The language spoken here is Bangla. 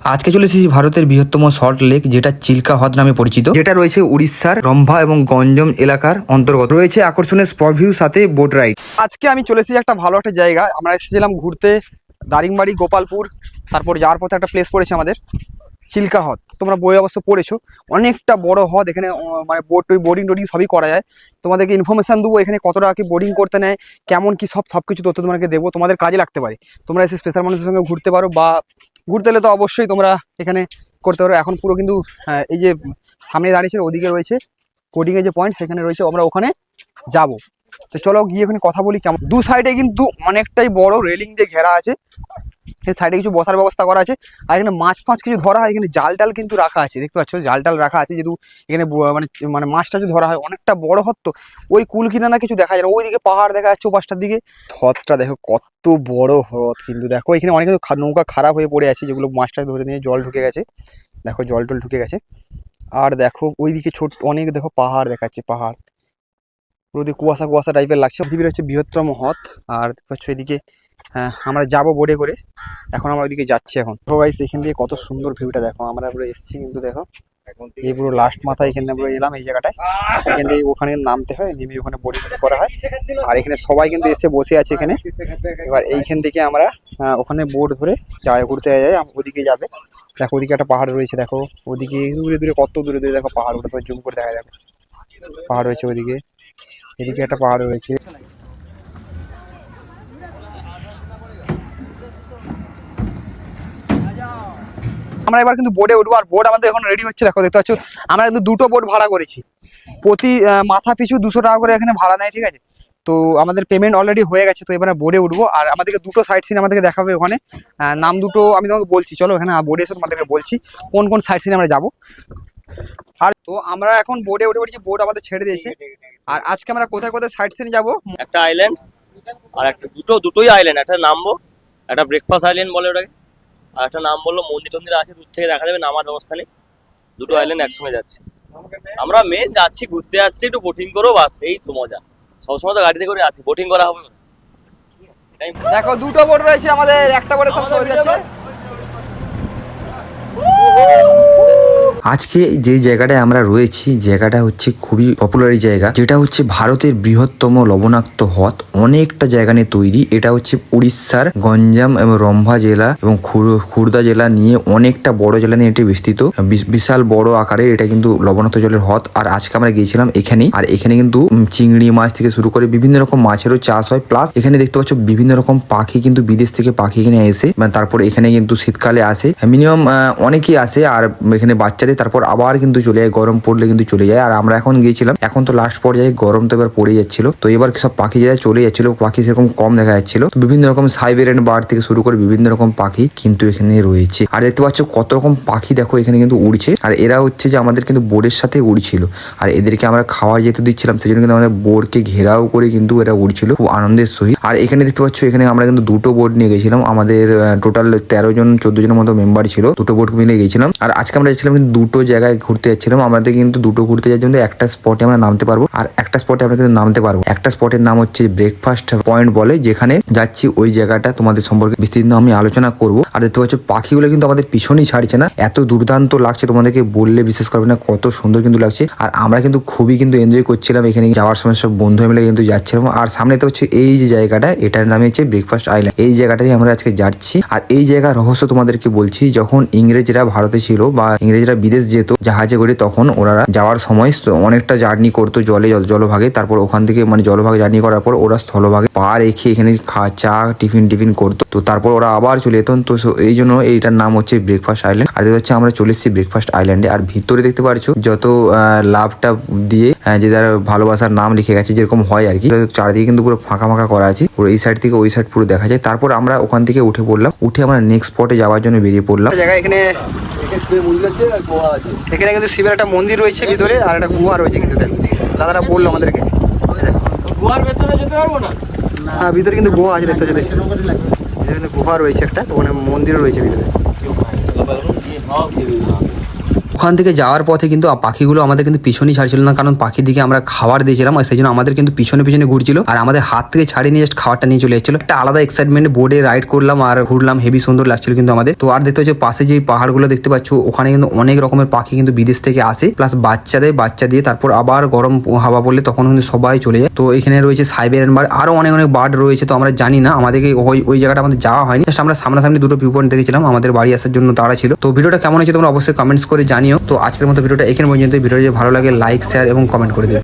আজকে চলে এসেছি ভারতের বৃহত্তম সল্ট লেক, যেটা চিল্কা হ্রদ নামে পরিচিত, যেটা রয়েছে উড়িষ্যার রম্ভা এবং গঞ্জম এলাকার অন্তর্গত। রয়েছে আকর্ষণীয় স্পট ভিউ সাথে বোট রাইড। আজকে আমি চলে এসেছি একটা ভালো একটা জায়গা। আমরা এসেছিলাম ঘুরতে দারিংবাড়ি, গোপালপুর, তারপর যাওয়ার পথে একটা প্লেস পড়েছে আমাদের চিল্কা হ্রদ। তোমরা বই অবশ্য পড়েছো, অনেকটা বড় হ্রদ। এখানে মানে বোটিং টোটিং সবই করা যায়। তোমাদেরকে ইনফরমেশন দেবো এখানে কত টাকা কি বোটিং করতে নেয়, কেমন কি সব কিছু তথ্য তোমাকে দেবো, তোমাদের কাজে লাগতে পারে। তোমরা এসে স্পেশাল মানুষের সঙ্গে ঘুরতে পারো, বা ঘুরতে এলে তো অবশ্যই তোমরা এখানে করতে পারো। এখন পুরো কিন্তু এই যে সামনে দাঁড়িয়েছে ওদিকে রয়েছে বোটিংয়ের যে পয়েন্ট, সেখানে রয়েছে, আমরা ওখানে যাব। তো চলো গিয়ে ওখানে কথা বলি। কেমন দু সাইডে কিন্তু অনেকটাই বড় রেলিং দিয়ে ঘেরা আছে, সেই সাইডে কিছু বসার ব্যবস্থা করা আছে। আর এখানে মাছ ফাছ কিছু ধরা হয়, এখানে জাল টাল কিন্তু রাখা আছে, দেখতে পাচ্ছ জাল টাল রাখা আছে, যেহেতু এখানে মানে মানে মাছটা যদি ধরা হয়। অনেকটা বড় হ্রদ তো, ওই কুল কিনারা কিছু দেখা যায় না, ওইদিকে পাহাড় দেখা যাচ্ছে পাঁচটার দিকে। হ্রদটা দেখো কত বড় হ্রদ, কিন্তু দেখো এখানে অনেক নৌকা খারাপ হয়ে পড়ে আছে, যেগুলো মাছটা ধরে নিয়ে জল ঢুকে গেছে। দেখো জল টল ঢুকে গেছে। আর দেখো ওইদিকে ছোট অনেক দেখো পাহাড় দেখাচ্ছে, পাহাড় পুরো কুয়াশা কুয়াশা টাইপের লাগছে। পৃথিবীর হচ্ছে বৃহত্তম হ্রদ। আর দেখতে পাচ্ছ এদিকে আমরা যাবো বোটে করে, এখন আমরা ওইদিকে যাচ্ছি। এখন তো গাইস এখান থেকে কত সুন্দর ভিউটা দেখো, আমরা পুরো এসেছি কিন্তু দেখো এই পুরো লাস্ট মাথায় এখানে আমরা এলাম এই জায়গাটায়। এখান থেকে ওখানে নামতে হয়, নেমে ওখানে বোটিং করা হয়। আর এখানে সবাই কিন্তু এসে বসে আছে এখানে। এবার এইখান থেকে আমরা ওখানে বোট ধরে যাই, ঘুরতে যাই। ওদিকে যাবে, দেখো ওদিকে একটা পাহাড় রয়েছে, দেখো ওদিকে দূরে দূরে কত দূরে দূরে দেখো পাহাড়, ওটা জুম করে দেখা যাবে। পাহাড় রয়েছে ওদিকে, এদিকে একটা পাহাড় রয়েছে। আমরা এবার কিন্তু বোটে উঠবো, আর বোট আমাদের এখন রেডি হচ্ছে। দেখো দেখতে পাচ্ছ আমরা কিন্তু দুটো বোট ভাড়া করেছি, প্রতি মাথা পিছু 200 টাকা করে এখানে ভাড়া নেয়, ঠিক আছে। তো আমাদের পেমেন্ট অলরেডি হয়ে গেছে। তো এবারে বোটে উঠবো, আর আমাদেরকে দুটো সাইট সিন আমাদেরকে দেখাবে ওখানে। নাম দুটো আমি তোমাকে বলছি, চলো এখানে বোটে এসে তোমাদেরকে বলছি কোন কোন সাইট সিনে আমরা যাবো। আর তো আমরা এখন বোটে উঠে পড়েছি, বোট আমাদের ছেড়ে দিয়েছে। আর আজকে আমরা কোথায় কোথায় সাইট সিনে যাবো। একটা আইল্যান্ড আর একটা দুটোই আইল্যান্ড। একটা নামবো, একটা ব্রেকফাস্ট আইল্যান্ড বলে ওটাকে, আর একটা নাম বললো মন্দির টন্দির আছে, দূর থেকে দেখা যাবে, নামার ব্যবস্থা নেই। দুটো আইল্যান্ড একসঙ্গে যাচ্ছি আমরা। মেন যাচ্ছি ঘুরতে, আসছি একটু বোটিং করবো, বাস এই তো মজা। সবসময় তো গাড়িতে করে আসি, বোটিং করা হবে না। দেখো দুটো বোট রয়েছে আমাদের, একটা বোটে সব চলে যাচ্ছে। আজকে যে জায়গাটায় আমরা রয়েছি, জায়গাটা হচ্ছে খুবই পপুলার জায়গা, যেটা হচ্ছে ভারতের বৃহত্তম লবণাক্ত হ্রদ। অনেকটা জায়গা নিয়ে তৈরি। এটা হচ্ছে উড়িষ্যার গঞ্জাম এবং রম্ভা জেলা এবং খুর্দা জেলা নিয়ে অনেকটা বড় জেলা নিয়ে এটি বিস্তৃত। বিশাল বড় আকারে এটা কিন্তু লবণাক্ত জলের হ্রদ। আর আজকে আমরা গিয়েছিলাম এখানে, আর এখানে কিন্তু চিংড়ি মাছ থেকে শুরু করে বিভিন্ন রকম মাছেরও চাষ হয়। প্লাস এখানে দেখতে পাচ্ছ বিভিন্ন রকম পাখি, কিন্তু বিদেশ থেকে পাখি এখানে এসে তারপর এখানে কিন্তু শীতকালে আসে, মিনিমাম অনেকেই আসে। আর এখানে বাচ্চাদের তারপর আবার কিন্তু চলে যায়, গরম পড়লে কিন্তু চলে যায়। আর আমরা এখন গিয়েছিলাম, এখন তো লাস্ট পর্যায়ে, গরম তো এবার পড়ে যাচ্ছিল, তো এবার সব পাখি যায় চলে যাচ্ছিল, পাখি সেরকম কম দেখা যাচ্ছিল। বিভিন্ন রকম সাইবেরিয়ান বার্ড থেকে শুরু করে বিভিন্ন রকম পাখি কিন্তু এখানে রয়েছে। আর দেখতে পাচ্ছ কত রকম পাখি দেখো এখানে কিন্তু উড়ছে। আর এরা হচ্ছে যে আমাদের কিন্তু বোর্ডের সাথে উড়ছিল, আর এদেরকে আমরা খাবার যেহেতু দিচ্ছিলাম, সেই জন্য কিন্তু আমাদের বোর্ডকে ঘেরাও করে কিন্তু এরা উড়ছিল খুব আনন্দের সহিত। আর এখানে দেখতে পাচ্ছ এখানে আমরা কিন্তু দুটো বোর্ড নিয়ে গেছিলাম, আমাদের টোটাল 13 জন 14 জনের মতো মেম্বার ছিল, দুটো বোর্ড মিলে গেছিলাম। আর আজকে আমরা যাচ্ছিলাম কিন্তু দুটো জায়গায় ঘুরতে যাচ্ছিলাম। আমাদের কিন্তু দুটো ঘুরতে যাওয়ার জন্য একটা স্পটে আমরা নামতে পারবো, আর একটা স্পটে আমরা কিন্তু নামতে পারবো। একটা স্পটের নাম হচ্ছে ব্রেকফাস্ট পয়েন্ট বলে, যেখানে যাচ্ছি ওই জায়গাটা তোমাদের সম্পর্কে বিস্তীর্ণ আমি আলোচনা করব। আর দেখতে পাচ্ছ পাখিগুলো কিন্তু আমাদের পিছনেই ছাড়ছে না, এত দুর্দান্ত লাগছে, তোমাদেরকে বললে বিশ্বাস করবে না কত সুন্দর কিন্তু লাগছে। আর আমরা কিন্তু খুবই কিন্তু এনজয় করছিলাম এখানে যাওয়ার সময়, সব বন্ধু মিলে কিন্তু যাচ্ছিলাম। আর সামনে তো হচ্ছে এই যে জায়গাটা, এটার নামে হচ্ছে ব্রেকফাস্ট আইল্যান্ড। এই জায়গাটাই আমরা আজকে যাচ্ছি। আর এই জায়গার রহস্য তোমাদেরকে বলছি, যখন ইংরেজরা ভারতে ছিল বা ইংরেজরা বিদেশ যেত জাহাজে করে, তখন ওরা যাওয়ার সময় অনেকটা জার্নি করতো জলভাগে। তারপর ওখান থেকে মানে জলভাগে জার্নি করার পর ওরা স্থলভাগে পা রেখে এখানে চা টিফিন করতো। তো তারপর ওরা আবার চলে যেত। তো এই জন্য এইটার নাম হচ্ছে ব্রেকফাস্ট আইল্যান্ড। আর হচ্ছে আমরা চলে এসেছি ব্রেকফাস্ট আইল্যান্ডে। আর ভিতরে দেখতে পারছো যত লাভটা দিয়ে যে যার ভালোবাসার নাম লিখে গেছে, যেরকম হয় আর কি। চারিদিকে কিন্তু পুরো ফাঁকা ফাঁকা করা আছে, পুরো এই সাইড থেকে ওই সাইড পুরো দেখা যায়। তারপর আমরা ওখান থেকে উঠে পড়লাম, উঠে আমরা নেক্সট স্পটে যাওয়ার জন্য বেরিয়ে পড়লাম। জায়গা এখানে এখানে কিন্তু শিবের একটা মন্দির রয়েছে ভিতরে, আর একটা গুহা রয়েছে কিন্তু দাদারা বললো আমাদেরকে। গুহার ভেতরে যেতে পারবো না? হ্যাঁ ভিতরে কিন্তু গুহা আছে, দেখতে ভিতরে কিন্তু গুহা রয়েছে একটা, ওখানে মন্দির রয়েছে ভিতরে। ওখান থেকে যাওয়ার পথে কিন্তু পাখিগুলো আমাদের কিন্তু পিছনেই ছাড়ছিল না, কারণ পাখির দিকে আমরা খাবার দিয়েছিলাম আর সেই জন্য আমাদের কিন্তু পিছনে পিছনে ঘুরছিল আর আমাদের হাত থেকে ছাড়িয়ে নিয়ে জাস্ট খাবারটা নিয়ে চলে যাচ্ছিল। একটা আলাদা এক্সাইটমেন্ট, বোর্ডে রাইড করলাম আর ঘুরলাম, হেভি সুন্দর লাগছিল কিন্তু আমাদের। তো আর দেখতে পাচ্ছ পাশে যে পাহাড়গুলো দেখতে পাচ্ছ, ওখানে কিন্তু অনেক রকমের পাখি কিন্তু বিদেশ থেকে আসে, প্লাস বাচ্চা দিয়ে তারপর আবার গরম হাওয়া পড়লে তখন কিন্তু সবাই চলে যায়। তো এখানে রয়েছে সাইবেরিয়ান বার্ড, আরো অনেক অনেক বার্ড রয়েছে, তো আমরা জানি না, আমাদেরকে ওই জায়গাটা আমাদের যাওয়া হয়নি, জাস্ট আমরা সামনাসামনি দুটো ভিউ পয়েন্ট দেখেছিলাম, আমাদের বাড়ি আসার জন্য তারা ছিল। তো ভিডিওটা কেমন হয়েছে তোমরা অবশ্যই কমেন্টস করে জানিও। তো আজকের মতো ভিডিওটা এখানে পর্যন্ত। ভিডিওটা যদি ভালো লাগে লাইক, শেয়ার এবং কমেন্ট করে দিও।